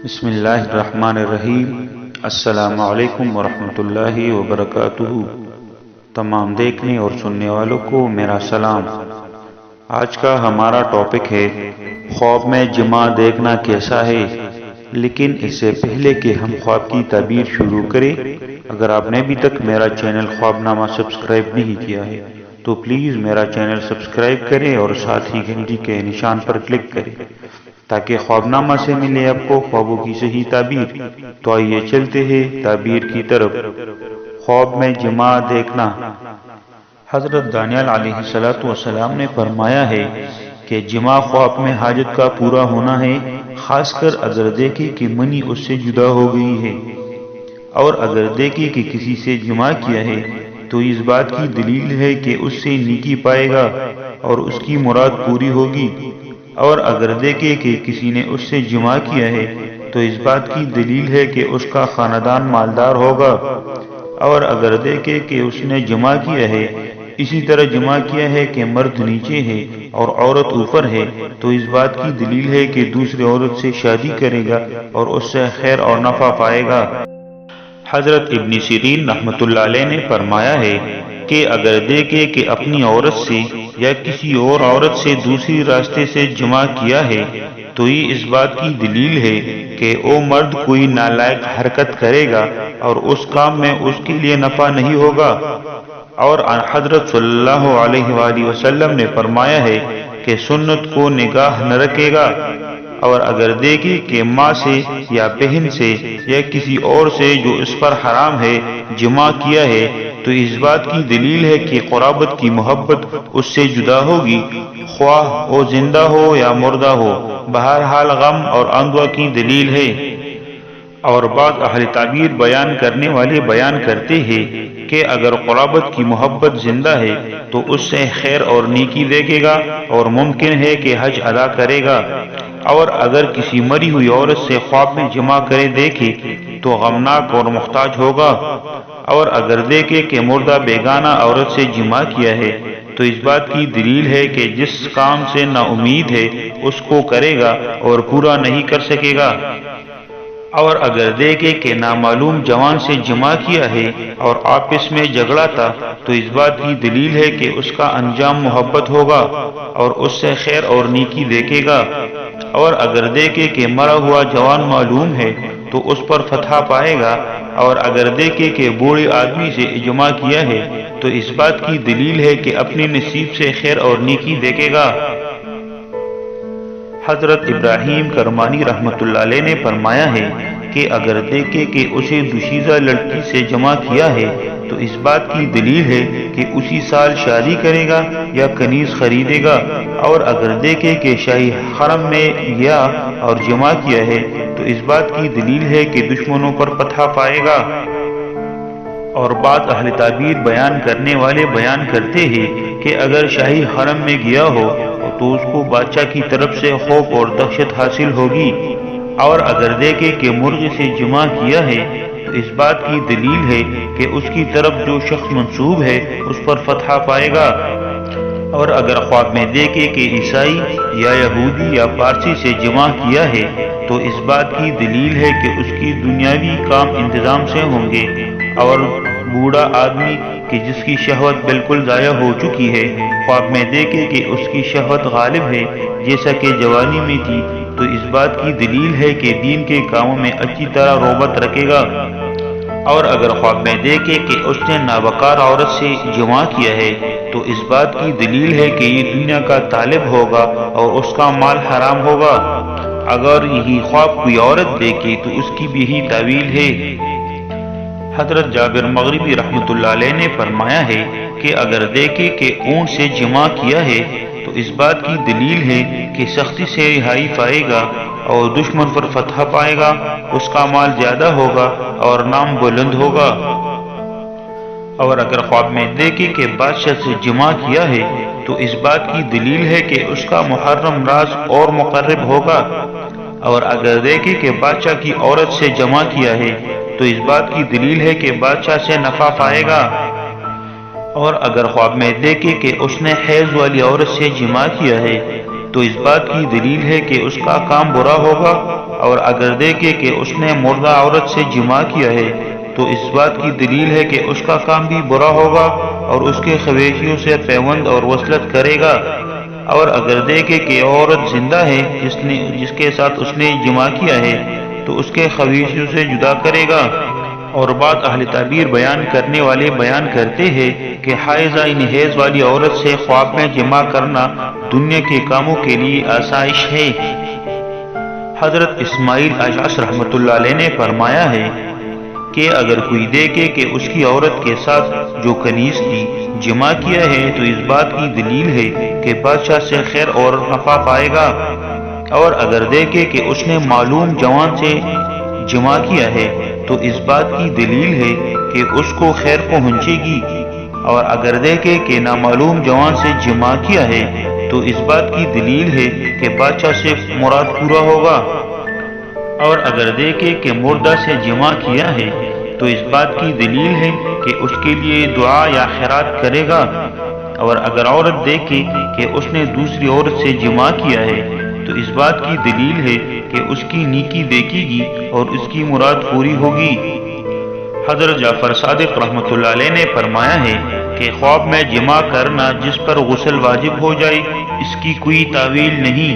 بسم اللہ الرحمن الرحیم۔ السلام علیکم ورحمۃ اللہ وبرکاتہ۔ تمام دیکھنے اور سننے والوں کو میرا سلام۔ آج کا ہمارا ٹاپک ہے خواب میں جمعہ دیکھنا کیسا ہے۔ لیکن اس سے پہلے کہ ہم خواب کی تعبیر شروع کریں، اگر آپ نے ابھی تک میرا چینل خواب نامہ سبسکرائب نہیں کیا ہے تو پلیز میرا چینل سبسکرائب کریں اور ساتھ ہی گھنٹی کے نشان پر کلک کریں تاکہ خواب نامہ سے ملے آپ کو خوابوں کی صحیح تعبیر۔ تو آئیے چلتے ہیں تعبیر کی طرف۔ خواب میں جمعہ دیکھنا۔ حضرت دانیال علیہ السلام نے فرمایا ہے کہ جمعہ خواب میں حاجت کا پورا ہونا ہے، خاص کر اگر دیکھے کہ منی اس سے جدا ہو گئی ہے، اور اگر دیکھے کہ کسی سے جمع کیا ہے تو اس بات کی دلیل ہے کہ اس سے نیکی پائے گا اور اس کی مراد پوری ہوگی، اور اگر دیکھے کہ کسی نے اس سے جمع کیا ہے تو اس بات کی دلیل ہے کہ اس کا خاندان مالدار ہوگا، اور اگر دیکھے کہ اس نے جمع کیا ہے اسی طرح جمع کیا ہے کہ مرد نیچے ہے اور عورت اوپر ہے تو اس بات کی دلیل ہے کہ دوسری عورت سے شادی کرے گا اور اس سے خیر اور نفع پائے گا۔ حضرت ابن سیرین رحمۃ اللہ علیہ نے فرمایا ہے کہ اگر دیکھے کہ اپنی عورت سے یا کسی اور عورت سے دوسری راستے سے جمع کیا ہے تو یہ اس بات کی دلیل ہے کہ وہ مرد کوئی نالائق حرکت کرے گا اور اس کام میں اس کے لیے نفع نہیں ہوگا۔ اور حضرت صلی اللہ علیہ وآلہ وسلم نے فرمایا ہے کہ سنت کو نگاہ نہ رکھے گا، اور اگر دیکھے کہ ماں سے یا بہن سے یا کسی اور سے جو اس پر حرام ہے جمع کیا ہے تو اس بات کی دلیل ہے کہ قرابت کی محبت اس سے جدا ہوگی، خواہ وہ زندہ ہو یا مردہ ہو، بہرحال غم اور اندوہ کی دلیل ہے۔ اور بعض اہل تعبیر بیان کرنے والے بیان کرتے ہیں کہ اگر قرابت کی محبت زندہ ہے تو اس سے خیر اور نیکی دیکھے گا اور ممکن ہے کہ حج ادا کرے گا، اور اگر کسی مری ہوئی عورت سے خواب میں جمع کرے دیکھے تو غمناک اور محتاج ہوگا، اور اگر دیکھے کہ مردہ بیگانہ عورت سے جمع کیا ہے تو اس بات کی دلیل ہے کہ جس کام سے نا امید ہے اس کو کرے گا اور پورا نہیں کر سکے گا، اور اگر دیکھے کہ نامعلوم جوان سے جمع کیا ہے اور آپس میں جھگڑا تھا تو اس بات کی دلیل ہے کہ اس کا انجام محبت ہوگا اور اس سے خیر اور نیکی دیکھے گا، اور اگر دیکھے کہ مرا ہوا جوان معلوم ہے تو اس پر فتح پائے گا، اور اگر دیکھے کہ بوڑھے آدمی سے اجماع کیا ہے تو اس بات کی دلیل ہے کہ اپنے نصیب سے خیر اور نیکی دیکھے گا۔ حضرت ابراہیم کرمانی رحمۃ اللہ علیہ نے فرمایا ہے کہ اگر دیکھے کہ اسے دوشیزہ لڑکی سے جمع کیا ہے تو اس بات کی دلیل ہے کہ اسی سال شادی کرے گا یا کنیز خریدے گا، اور اگر دیکھے کہ شاہی حرم میں گیا اور جمع کیا ہے تو اس بات کی دلیل ہے کہ دشمنوں پر فتح پائے گا۔ اور بعض اہل تعبیر بیان کرنے والے بیان کرتے ہیں کہ اگر شاہی حرم میں گیا ہو تو اس کو بادشاہ کی طرف سے خوف اور دہشت حاصل ہوگی، اور اگر دیکھے کہ مرغ سے جمع کیا ہے تو اس بات کی دلیل ہے کہ اس کی طرف جو شخص منسوب ہے اس پر فتح پائے گا، اور اگر خواب میں دیکھے کہ عیسائی یا یہودی یا پارسی سے جمع کیا ہے تو اس بات کی دلیل ہے کہ اس کی دنیاوی کام انتظام سے ہوں گے، اور بوڑھا آدمی کہ جس کی شہوت بالکل ضائع ہو چکی ہے خواب میں دیکھے کہ اس کی شہوت غالب ہے جیسا کہ جوانی میں تھی تو اس بات کی دلیل ہے کہ دین کے کاموں میں اچھی طرح رغبت رکھے گا، اور اگر خواب میں دیکھے کہ اس نے نابکار عورت سے جمع کیا ہے تو اس بات کی دلیل ہے کہ یہ دنیا کا طالب ہوگا اور اس کا مال حرام ہوگا۔ اگر یہی خواب کوئی عورت دیکھے تو اس کی بھی یہی تعویل ہے۔ حضرت جابر مغربی رحمۃ اللہ علیہ نے فرمایا ہے کہ اگر دیکھے کہ اونٹ سے جمع کیا ہے تو اس بات کی دلیل ہے کہ سختی سے رہائی پائے گا اور دشمن پر فتح پائے گا، اس کا مال زیادہ ہوگا اور نام بلند ہوگا۔ اور اگر خواب میں دیکھے کہ بادشاہ سے جمع کیا ہے تو اس بات کی دلیل ہے کہ اس کا محرم راز اور مقرب ہوگا، اور اگر دیکھے کہ بادشاہ کی عورت سے جمع کیا ہے تو اس بات کی دلیل ہے کہ بادشاہ سے نفع پائے گا، اور اگر خواب میں دیکھے کہ اس نے حیض والی عورت سے جمع کیا ہے تو اس بات کی دلیل ہے کہ اس کا کام برا ہوگا، اور اگر دیکھے کہ اس نے مردہ عورت سے جماع کیا ہے تو اس بات کی دلیل ہے کہ اس کا کام بھی برا ہوگا اور اس کے خواہشوں سے پیوند اور وصلت کرے گا، اور اگر دیکھے کہ عورت زندہ ہے جس کے ساتھ اس نے جماع کیا ہے تو اس کے خواہشوں سے جدا کرے گا۔ اور بعض اہل تعبیر بیان کرنے والے بیان کرتے ہیں کہ حائضہ یعنی حیض والی عورت سے خواب میں جماع کرنا دنیا کے کاموں کے لیے آسائش ہے۔ حضرت اسماعیل اشعث رحمۃ اللہ علیہ نے فرمایا ہے کہ اگر کوئی دیکھے کہ اس کی عورت کے ساتھ جو کنیز تھی جماع کیا ہے تو اس بات کی دلیل ہے کہ بادشاہ سے خیر اور نفع پائے گا، اور اگر دیکھے کہ اس نے معلوم جوان سے جماع کیا ہے تو اس بات کی دلیل ہے کہ اس کو خیر پہنچے گی، اور اگر دیکھے کہ نامعلوم جوان سے جماع کیا ہے تو اس بات کی دلیل ہے کہ بادشاہ سے مراد پورا ہوگا، اور اگر دیکھے کہ مردہ سے جماع کیا ہے تو اس بات کی دلیل ہے کہ اس کے لیے دعا یا خیرات کرے گا، اور اگر عورت دیکھے کہ اس نے دوسری عورت سے جماع کیا ہے تو اس بات کی دلیل ہے کہ اس کی نیکی دیکھے گی اور اس کی مراد پوری ہوگی۔ حضرت جعفر صادق رحمۃ اللہ علیہ نے فرمایا ہے کہ خواب میں جماع کرنا جس پر غسل واجب ہو جائے اس کی کوئی تعویل نہیں،